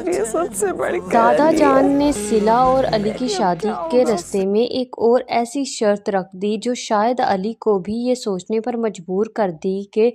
ये सबसे बड़ी दादा जान ने सिला और अली की शादी के रास्ते में एक और ऐसी शर्त रख दी जो शायद अली को भी ये सोचने पर मजबूर कर दी कि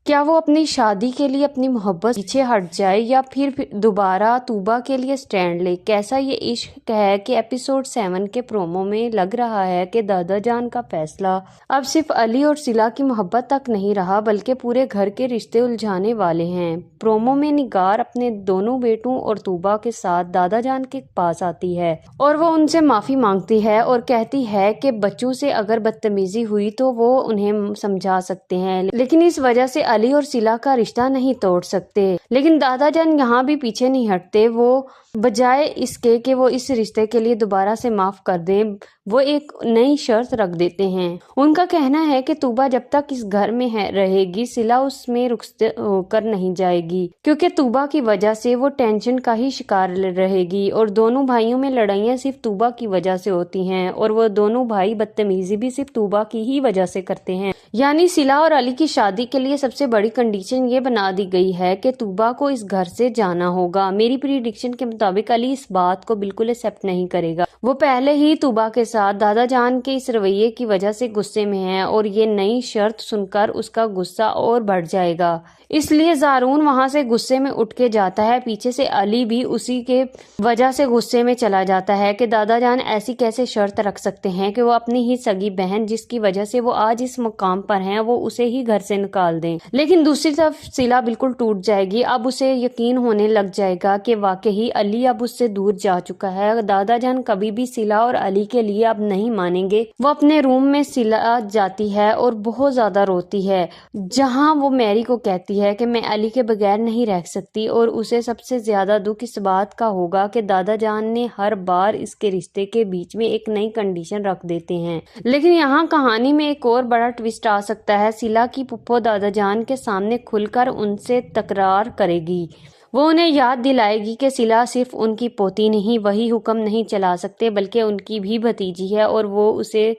क्या वो अपनी शादी के लिए अपनी मोहब्बत पीछे हट जाए या फिर दोबारा तूबा के लिए स्टैंड ले। कैसा ये इश्क है कि एपिसोड 7 के प्रोमो में लग रहा है कि दादा जान का फैसला अब सिर्फ अली और सिला की मोहब्बत तक नहीं रहा बल्कि पूरे घर के रिश्ते उलझाने वाले हैं। प्रोमो में निगार अपने दोनों बेटों और तूबा के साथ दादा जान के पास आती है और वो उनसे माफी मांगती है और कहती है कि बच्चों से अगर बदतमीजी हुई तो वो उन्हें समझा सकते हैं, लेकिन इस वजह से अली और सिला का रिश्ता नहीं तोड़ सकते। लेकिन दादा जान यहाँ भी पीछे नहीं हटते। वो बजाय इसके कि वो इस रिश्ते के लिए दोबारा से माफ कर दें, वो एक नई शर्त रख देते हैं। उनका कहना है कि तूबा जब तक इस घर में रहेगी सिला उसमें रुखसत होकर नहीं जाएगी, क्योंकि तूबा की वजह से वो टेंशन का ही शिकार रहेगी और दोनों भाइयों में लड़ाइयाँ सिर्फ तूबा की वजह से होती हैं और वो दोनों भाई बदतमीजी भी सिर्फ तूबा की ही वजह से करते हैं। यानी सिला और अली की शादी के लिए सबसे बड़ी कंडीशन ये बना दी गई है कि तूबा को इस घर से जाना होगा। मेरी प्रिडिक्शन के मुताबिक अली इस बात को बिल्कुल एक्सेप्ट नहीं करेगा। वो पहले ही तूबा के साथ दादा जान के इस रवैये की वजह से गुस्से में है और ये नई शर्त सुनकर उसका गुस्सा और बढ़ जाएगा। इसलिए ज़ारून वहां से गुस्से में उठ के जाता है। पीछे से अली भी उसी के वजह से गुस्से में चला जाता है कि दादा जान ऐसी कैसे शर्त रख सकते हैं कि वो अपनी ही सगी बहन जिसकी वजह से वो आज इस मुकाम पर हैं वो उसे ही घर से निकाल दें। लेकिन दूसरी तरफ सिला बिल्कुल टूट जाएगी। अब उसे यकीन होने लग जाएगा कि वाकई अली अब उससे दूर जा चुका है। दादा जान कभी भी सिला और अली के लिए अब नहीं मानेंगे। वो अपने रूम में सिला जाती है और बहुत ज्यादा रोती है, जहां वो मैरी को कहती है कि मैं अली के बगैर नहीं रह सकती और उसे सबसे ज्यादा दुख इस बात का होगा कि दादा जान ने हर बार इसके रिश्ते के बीच में एक नई कंडीशन रख देते हैं। लेकिन यहाँ कहानी में एक और बड़ा ट्विस्ट आ सकता है। सिला की पुप्पो दादा जान के सामने खुलकर उनसे तकरार करेगी। वो उन्हें याद दिलाएगी कि सिला सिर्फ उनकी पोती नहीं, वही हुक्म नहीं चला सकते बल्कि उनकी भी भतीजी है और वो उसे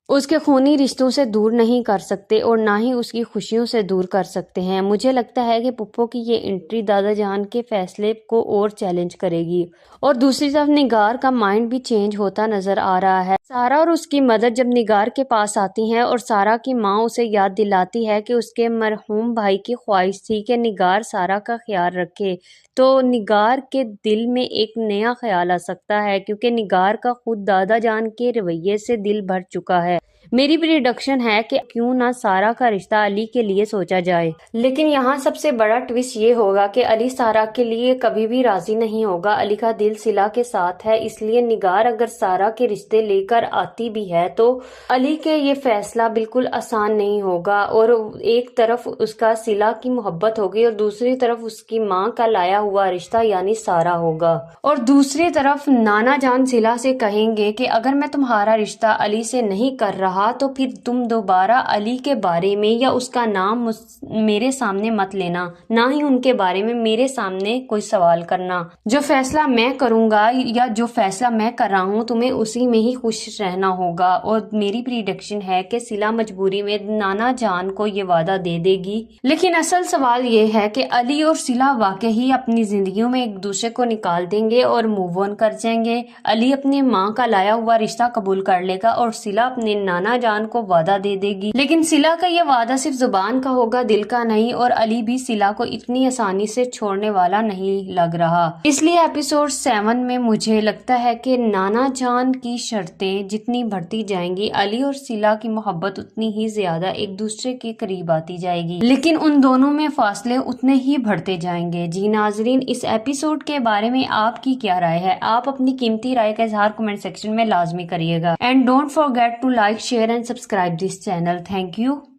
उसके खूनी रिश्तों से दूर नहीं कर सकते और ना ही उसकी खुशियों से दूर कर सकते हैं। मुझे लगता है कि पुप्पो की ये एंट्री दादा जान के फैसले को और चैलेंज करेगी और दूसरी तरफ निगार का माइंड भी चेंज होता नजर आ रहा है। सारा और उसकी मदद जब निगार के पास आती हैं और सारा की माँ उसे याद दिलाती है कि उसके मरहूम भाई की ख्वाहिश थी कि निगार सारा का ख्याल रखे, तो निगार के दिल में एक नया ख्याल आ सकता है क्योंकि निगार का खुद दादा जान के रवैये से दिल भर चुका है। मेरी प्रिडिक्शन है कि क्यों ना सारा का रिश्ता अली के लिए सोचा जाए। लेकिन यहाँ सबसे बड़ा ट्विस्ट ये होगा कि अली सारा के लिए कभी भी राजी नहीं होगा। अली का दिल सिला के साथ है, इसलिए निगार अगर सारा के रिश्ते लेकर आती भी है तो अली के ये फैसला बिल्कुल आसान नहीं होगा और एक तरफ उसका सिला की मोहब्बत होगी और दूसरी तरफ उसकी माँ का लाया हुआ रिश्ता यानी सारा होगा। और दूसरी तरफ नाना जान सिला से कहेंगे कि अगर मैं तुम्हारा रिश्ता अली से नहीं कर रहा तो फिर तुम दोबारा अली के बारे में या उसका नाम मेरे सामने मत लेना, ना ही उनके बारे में मेरे सामने कोई सवाल करना। जो फैसला मैं करूंगा या जो फैसला मैं कर रहा हूँ तुम्हें उसी में ही खुश रहना होगा। और मेरी प्रिडिक्शन है कि सिला मजबूरी में नाना जान को ये वादा दे देगी। लेकिन असल सवाल ये है कि अली और सिला वाकई अपनी जिंदगियों में एक दूसरे को निकाल देंगे और मूव ऑन कर जाएंगे। अली अपनी माँ का लाया हुआ रिश्ता कबूल कर लेगा और सिला अपने नाना जान को वादा दे देगी। लेकिन सिला का ये वादा सिर्फ जुबान का होगा, दिल का नहीं, और अली भी सिला को इतनी आसानी से छोड़ने वाला नहीं लग रहा। इसलिए एपिसोड 7 में मुझे लगता है कि नाना जान की शर्तें जितनी बढ़ती जाएंगी अली और सिला की मोहब्बत उतनी ही ज्यादा एक दूसरे के करीब आती जाएगी, लेकिन उन दोनों में फासले उतने ही बढ़ते जाएंगे। जी नाजरीन, इस एपिसोड के बारे में आपकी क्या राय है? आप अपनी कीमती राय का इजहार कमेंट सेक्शन में लाजमी करिएगा। And don't forget to like, share and subscribe this channel. Thank you.